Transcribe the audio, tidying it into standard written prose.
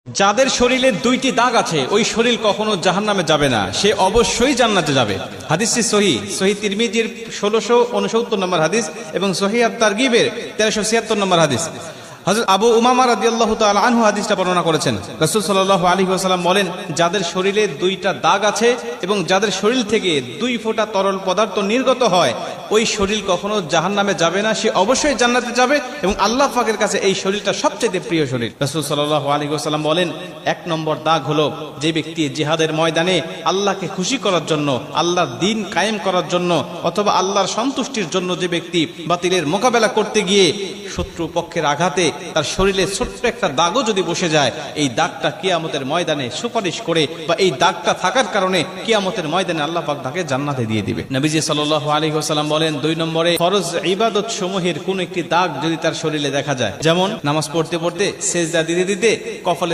যাদের শরীরে দুইটি দাগ আছে ওই শরীর কখনো জাহান্নামে যাবে না, সে অবশ্যই জান্নাতে যাবে। হাদিসটি সহিহ তিরমিজির 1669 নম্বর হাদিস এবং সহিহ আত-তারগিবের 1376 নম্বর হাদিস। হযরত আবু উমামা রাদিয়াল্লাহু তাআলা আনহু হাদিসটা বর্ণনা করেছেন। রাসূল সাল্লাল্লাহু আলাইহি ওয়াসাল্লাম বলেন, যাদের শরীরে দুইটা দাগ আছে এবং যাদের শরীর থেকে 2 ফোঁটা তরল পদার্থ নির্গত হয় ওই শরীর কখনো জাহান্নামে যাবে না, সে অবশ্যই জান্নাতে যাবে এবং আল্লাহ পাকের কাছে এই শরীরটা সবচেয়ে প্রিয় শরীর। রাসূল সাল্লাল্লাহু আলাইহি ওয়াসাল্লাম বলেন, 1 নম্বর দাগ হলো যে ব্যক্তি জিহাদের ময়দানে আল্লাহকে খুশি করার জন্য, আল্লাহর দ্বীন কায়েম করার জন্য অথবা আল্লাহর সন্তুষ্টির জন্য যে ব্যক্তি বাতিলের মোকাবেলা করতে গিয়ে শত্রু পক্ষের আঘাতে তার শরীরে ছোট্ট একটা দাগও যদি বসে যায়, এই দাগটা কিয়ামতের ময়দানে সুপারিশ করে বা এই দাগটা থাকার কারণে কিয়ামতের ময়দানে আল্লাহ পাক তাকে জান্নাতে দিয়ে দিবে। নবীজি সাল্লাল্লাহু আলাইহি ওয়াসাল্লাম বলেন, 2 নম্বরে ফরজ ইবাদত সমূহের কোন একটি দাগ যদি তার শরীরে দেখা যায়, যেমন নামাজ পড়তে পড়তে সেজদা দিতে দিতে কপালে